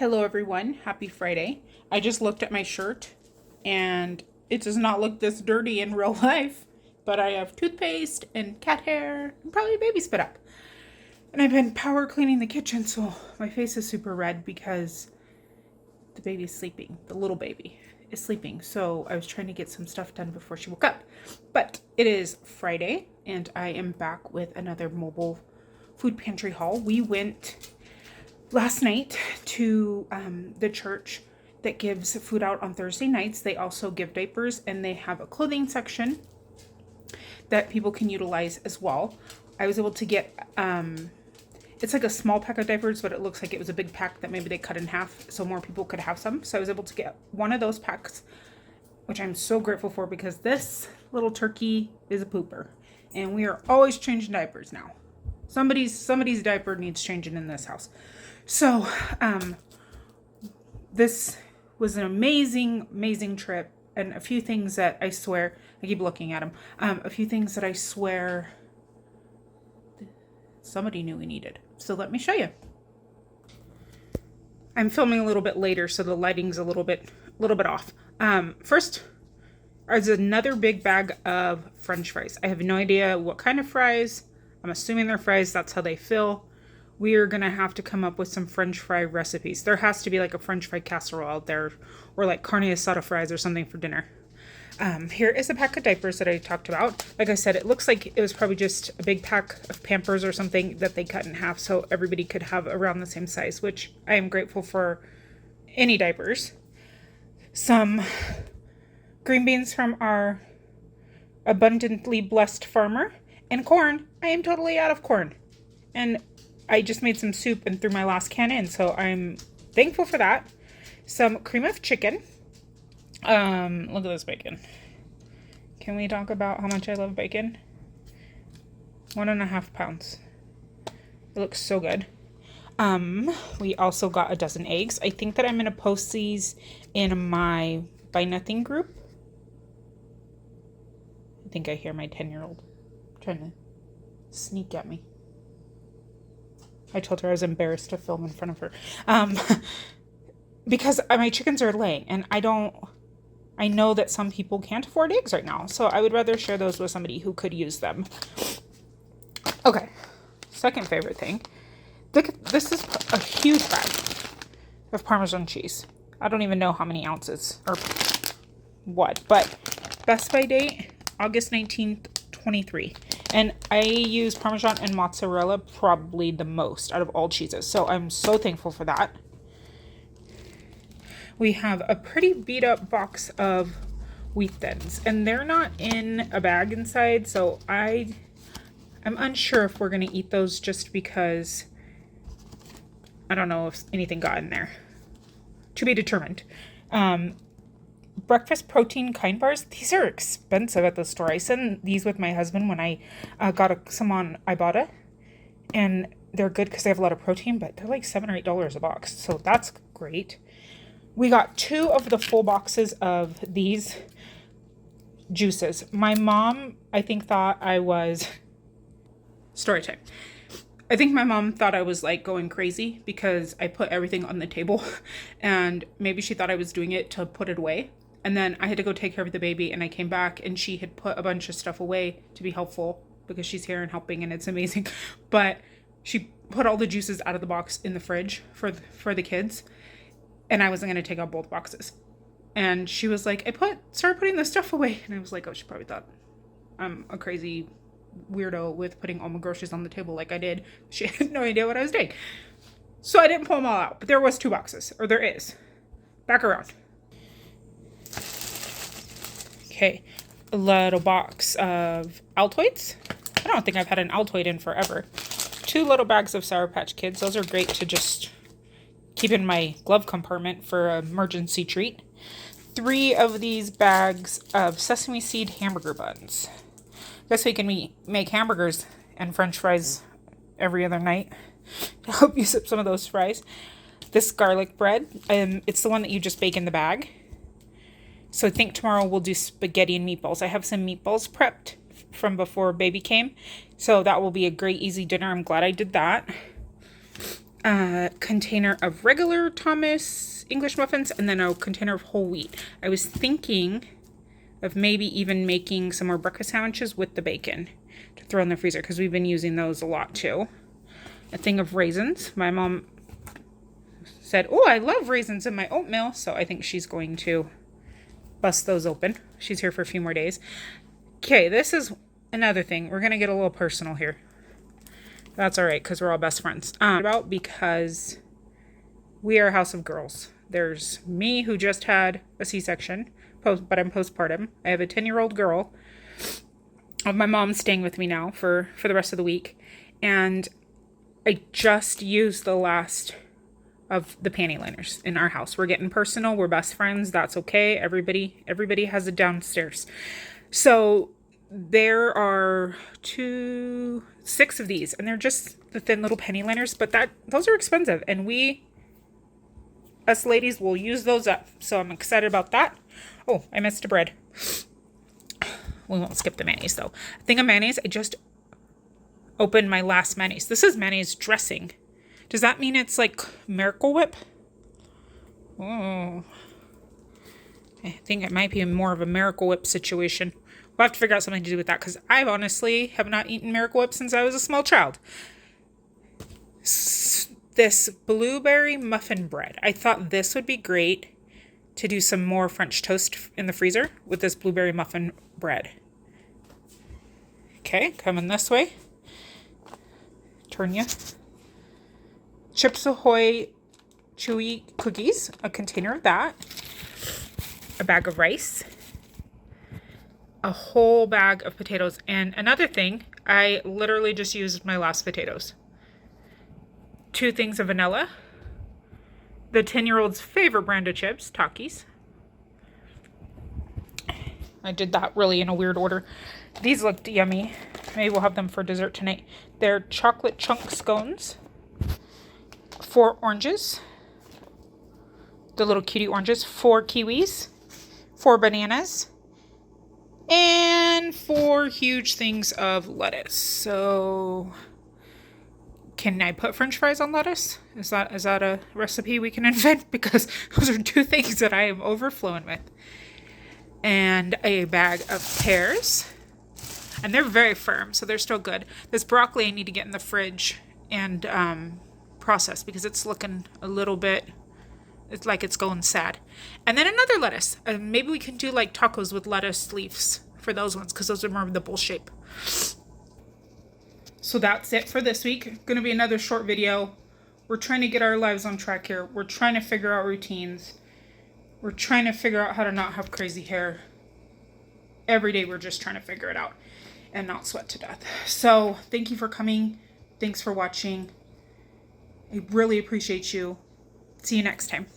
Hello everyone, happy Friday. I just looked at my shirt and it does not look this dirty in real life, but I have toothpaste and cat hair and probably baby spit up. And I've been power cleaning the kitchen, so my face is super red because the baby's sleeping. The little baby is sleeping, so I was trying to get some stuff done before she woke up. But it is Friday and I am back with another mobile food pantry haul. We went last night to the church that gives food out on Thursday nights. They also give diapers and they have a clothing section that people can utilize as well. I was able to get, it's like a small pack of diapers, but it looks like it was a big pack that maybe they cut in half so more people could have some. So I was able to get one of those packs, which I'm so grateful for because this little turkey is a pooper. And we are always changing diapers now. Somebody's diaper needs changing in this house. So, this was an amazing trip, and a few things that I swear, I keep looking at them, a few things that I swear somebody knew we needed. So let me show you. I'm filming a little bit later, so the lighting's a little bit off. First, there's another big bag of French fries. I have no idea what kind of fries. I'm assuming they're fries, that's how they fill. We are going to have to come up with some French fry recipes. There has to be like a French fry casserole out there or like carne asada fries or something for dinner. Here is a pack of diapers that I talked about. Like I said, it looks like it was probably just a big pack of Pampers or something that they cut in half so everybody could have around the same size, which I am grateful for any diapers. Some green beans from our abundantly blessed farmer, and corn. I am totally out of corn. And I just made some soup and threw my last can in, so I'm thankful for that. Some cream of chicken. Look at this bacon. Can we talk about how much I love bacon? 1.5 pounds. It looks so good. We also got a dozen eggs. I think that I'm going to post these in my Buy Nothing group. I think I hear my 10-year-old trying to sneak at me. I told her I was embarrassed to film in front of her. Because my chickens are laying and I know that some people can't afford eggs right now. So I would rather share those with somebody who could use them. Okay. Second favorite thing. This is a huge bag of Parmesan cheese. I don't even know how many ounces or what, but Best By date, August 19th, 23. And I use Parmesan and mozzarella probably the most out of all cheeses. So I'm so thankful for that. We have a pretty beat up box of wheat thins. And they're not in a bag inside. So I'm unsure if we're going to eat those just because I don't know if anything got in there. To be determined. Breakfast protein kind bars. These are expensive at the store. I sent these with my husband when I got some on Ibotta, and they're good because they have a lot of protein, but they're like $7 or $8 a box, so that's great. We got 2 of the full boxes of these juices. My mom, I think, thought I was story time. I think my mom thought I was like going crazy because I put everything on the table, and maybe she thought I was doing it to put it away. And then I had to go take care of the baby, and I came back and she had put a bunch of stuff away to be helpful because she's here and helping and it's amazing. But she put all the juices out of the box in the fridge for the kids, and I wasn't going to take out both boxes. And she was like, started putting the stuff away. And I was like, oh, she probably thought I'm a crazy weirdo with putting all my groceries on the table like I did. She had no idea what I was doing. So I didn't pull them all out, but there was 2 boxes, or there is. Back around. Okay, a little box of Altoids. I don't think I've had an Altoid in forever. 2 little bags of Sour Patch Kids. Those are great to just keep in my glove compartment for an emergency treat. 3 of these bags of sesame seed hamburger buns. Guess we can make hamburgers and French fries every other night. I hope you sip some of those fries. This garlic bread, it's the one that you just bake in the bag. So I think tomorrow we'll do spaghetti and meatballs. I have some meatballs prepped from before baby came. So that will be a great easy dinner. I'm glad I did that. a container of regular Thomas English muffins, and then a container of whole wheat. I was thinking of maybe even making some more breakfast sandwiches with the bacon to throw in the freezer, because we've been using those a lot too. A thing of raisins. My mom said, oh, I love raisins in my oatmeal, so I think she's going to bust those open. She's here for a few more days. Okay, this is another thing. We're going to get a little personal here. That's all right, because we're all best friends. Because we are a house of girls. There's me, who just had a C-section, but I'm postpartum. I have a 10-year-old girl. My mom's staying with me now for the rest of the week. And I just used the last of the panty liners in our house. We're getting personal. We're best friends. That's okay. Everybody has it downstairs. So there are 6 of these, and they're just the thin little penny liners, but those are expensive, and us ladies will use those up. So I'm excited about that. Oh, I missed a bread. We won't skip the mayonnaise though. A thing of mayonnaise. I just opened my last mayonnaise. This is mayonnaise dressing. Does that mean it's like Miracle Whip? Oh, I think it might be more of a Miracle Whip situation. We'll have to figure out something to do with that, because I honestly have not eaten Miracle Whip since I was a small child. This blueberry muffin bread. I thought this would be great to do some more French toast in the freezer with this blueberry muffin bread. Okay, coming this way. Turn ya. Chips Ahoy chewy cookies, a container of that. A bag of rice. A whole bag of potatoes. And another thing, I literally just used my last potatoes. 2 things of vanilla. The 10-year-old's favorite brand of chips, Takis. I did that really in a weird order. These looked yummy. Maybe we'll have them for dessert tonight. They're chocolate chunk scones. 4 oranges. The little cutie oranges. 4 kiwis. 4 bananas. And 4 huge things of lettuce. So, can I put French fries on lettuce? Is that a recipe we can invent? Because those are 2 things that I am overflowing with. And a bag of pears. And they're very firm, so they're still good. This broccoli I need to get in the fridge and process, because it's looking a little bit, it's like it's going sad. And then another lettuce. Maybe we can do like tacos with lettuce leaves for those ones, because those are more of the bowl shape. So that's it for this week. Going to be another short video. We're trying to get our lives on track here. We're trying to figure out routines. We're trying to figure out how to not have crazy hair. Every day we're just trying to figure it out and not sweat to death. So thank you for coming. Thanks for watching. I really appreciate you. See you next time.